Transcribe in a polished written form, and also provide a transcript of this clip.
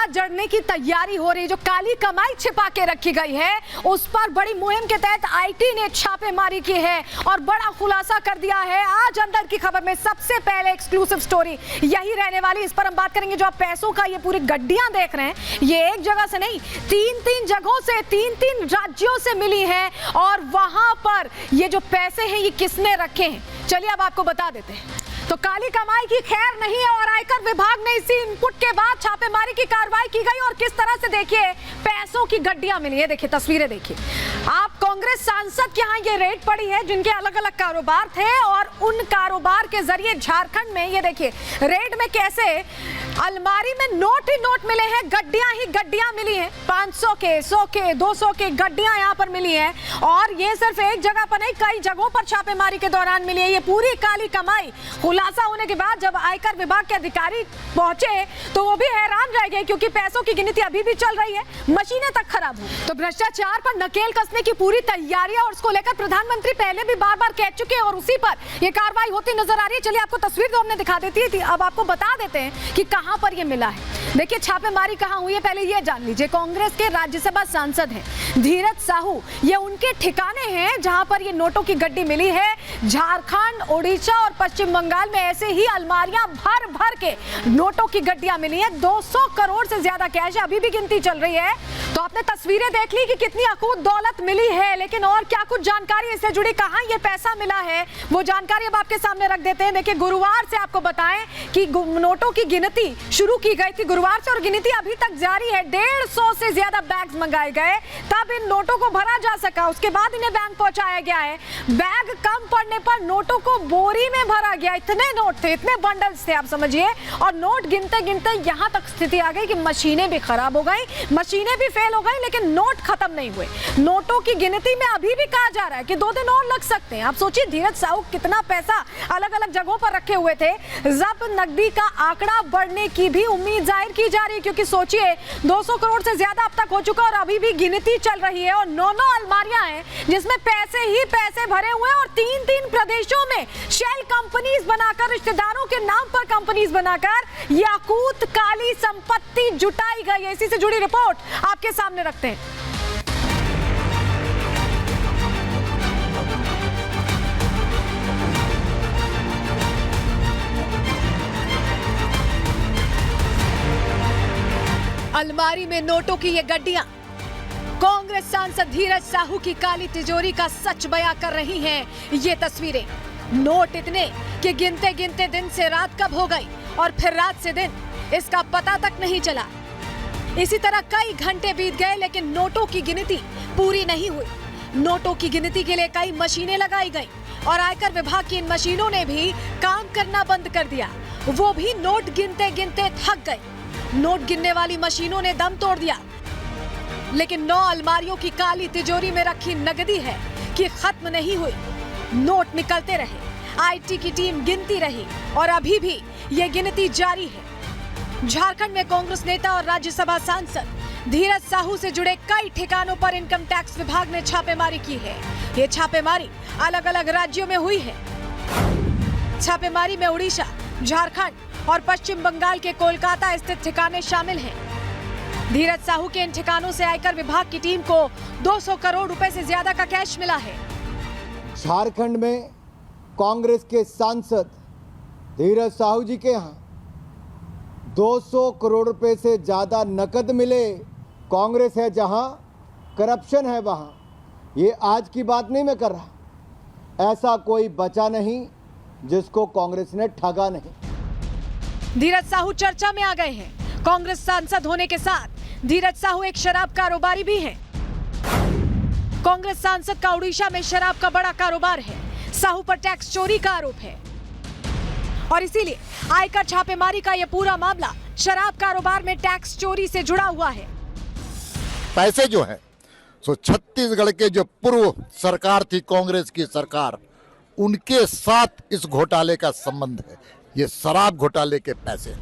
जड़ने की तैयारी हो रही है। जो काली कमाई छिपा के रखी गई है उस पर बड़ी मुहिम के तहत आईटी ने छापेमारी की है और बड़ा खुलासा कर दिया है। आज अंदर की खबर में सबसे पहले एक्सक्लूसिव स्टोरी यही रहने वाली, इस पर हम बात करेंगे। जो आप पैसों का ये पूरी गड्डियां देख रहे हैं, ये एक जगह से नहीं, तीन जगहों से, तीन राज्यों से मिली है। और वहां पर ये जो पैसे हैं ये किसने रखे हैं, चलिए अब आपको बता देते हैं। तो काली कमाई की खैर नहीं है और आयकर विभाग ने इसी इनपुट के बाद छापेमारी की कार्रवाई की गई और किस तरह से देखिए पैसों की गड्डियां मिली है। देखिए तस्वीरें देखिए आप, कांग्रेस सांसद के यहाँ ये रेड पड़ी है जिनके अलग अलग कारोबार थे और उन कारोबार के जरिए झारखंड में ये देखिए रेड में कैसे अलमारी में नोट ही नोट मिले हैं, गड्डियां ही गड्डियां मिली हैं। 500 के, 100 के, 200 के गड्डियां यहाँ पर मिली हैं और ये सिर्फ एक जगह पर नहीं, कई जगहों पर छापेमारी के दौरान मिली है। ये पूरी काली कमाई खुलासा होने के बाद जब आयकर विभाग के अधिकारी पहुंचे तो वो भी हैरान रह गए क्योंकि पैसों की गिनती अभी भी चल रही है, मशीनें तक खराब हुई। तो भ्रष्टाचार पर नकेल कसने की पूरी तैयारियां और उसको लेकर प्रधानमंत्री पहले भी बार बार कह चुके हैं और उसी पर यह कार्रवाई होती नजर आ रही है। चलिए आपको तस्वीर तो हमने दिखा देती थी, अब आपको बता देते हैं कि कहां पर यह मिला है। देखिए छापेमारी कहां हुई है, पहले यह जान लीजिए। कांग्रेस के राज्यसभा सांसद हैं धीरज साहू, ये उनके ठिकाने हैं जहां पर ये नोटों की गड्डी मिली है। झारखंड, ओडिशा और पश्चिम बंगाल में ऐसे ही अलमारियां भर भर के नोटों की गड्डियां मिली हैं। 200 करोड़ से ज्यादा कैश है, अभी भी गिनती चल रही है। तो आपने तस्वीरें देख ली कि कितनी अकूत दौलत मिली है, लेकिन और क्या कुछ जानकारी इससे जुड़ी, कहां ये पैसा मिला है, वो जानकारी अब आपके सामने रख देते हैं। देखिए गुरुवार से आपको बताएं कि नोटों की गिनती शुरू की गई थी गुरुवार से और गिनती अभी तक जारी है। 150 से ज्यादा बैग्स मंगाए गए तब इन नोटों को भरा जा सका, उसके बाद इन्हें बैंक पहुंचाया गया है। बैग कम पड़ने पर नोटों को बोरी में भरा गया, इतने नोट थे, इतने बंडल्स थे आप समझिए। और नोट गिनते गिनते यहां तक स्थिति आ गई कि मशीनें भी खराब हो गई, मशीनें भी फेल हो गई, लेकिन नोट खत्म नहीं हुए। नोटों की गिनती में अभी भी कहा जा रहा है कि 2 दिन और लग सकते हैं। आप सोचिए धीरज साहू कितना पैसा अलग अलग जगहों पर रखे हुए थे। जब्त नकदी का आंकड़ा बढ़ने की भी उम्मीद जाहिर की जा रही है क्योंकि सोचिए 200 करोड़ से ज्यादा अब तक हो चुका और अभी भी गिनती चल रही है और 9 अलमारियां हैं जिसमें पैसे ही पैसे भरे हुए हैं और 3 प्रदेशों में शेल कंपनीज बनाकर, रिश्तेदारों के नाम पर कंपनीज बनाकर याकूत काली संपत्ति जुटाई गई है। इसी से जुड़ी रिपोर्ट आपके सामने रखते हैं। अलमारी में नोटों की ये गड्डियां कांग्रेस सांसद धीरज साहू की काली तिजोरी का सच बयां कर रही हैं। ये तस्वीरें, नोट इतने कि गिनते गिनते दिन से रात कब हो गई और फिर रात से दिन, इसका पता तक नहीं चला। इसी तरह कई घंटे बीत गए लेकिन नोटों की गिनती पूरी नहीं हुई। नोटों की गिनती के लिए कई मशीनें लगाई गई और आयकर विभाग की इन मशीनों ने भी काम करना बंद कर दिया। वो भी नोट गिनते गिनते थक गए। नोट गिनने वाली मशीनों ने दम तोड़ दिया, लेकिन 9 अलमारियों की काली तिजोरी में रखी नकदी है कि खत्म नहीं हुई। नोट निकलते रहे, आईटी की टीम गिनती रही और अभी भी ये गिनती जारी है। झारखंड में कांग्रेस नेता और राज्यसभा सांसद धीरज साहू से जुड़े कई ठिकानों पर इनकम टैक्स विभाग ने छापेमारी की है। ये छापेमारी अलग अलग राज्यों में हुई है। छापेमारी में उड़ीसा, झारखंड और पश्चिम बंगाल के कोलकाता स्थित ठिकाने शामिल हैं। धीरज साहू के इन ठिकानों से आयकर विभाग की टीम को 200 करोड़ रुपए से ज्यादा का कैश मिला है। झारखंड में कांग्रेस के सांसद धीरज साहू जी के यहाँ 200 करोड़ रुपए से ज्यादा नकद मिले। कांग्रेस है जहां, करप्शन है वहां। ये आज की बात नहीं मैं कर रहा, ऐसा कोई बचा नहीं जिसको कांग्रेस ने ठगा नहीं। धीरज साहू चर्चा में आ गए हैं। कांग्रेस सांसद होने के साथ धीरज साहू एक शराब कारोबारी भी हैं। कांग्रेस सांसद का उड़ीसा में शराब का बड़ा कारोबार है। साहू पर टैक्स चोरी का आरोप है और इसीलिए आयकर छापेमारी का यह पूरा मामला शराब कारोबार में टैक्स चोरी से जुड़ा हुआ है। पैसे जो है सो छत्तीसगढ़ के जो पूर्व सरकार थी, कांग्रेस की सरकार, उनके साथ इस घोटाले का संबंध है। ये शराब घोटाले के पैसे।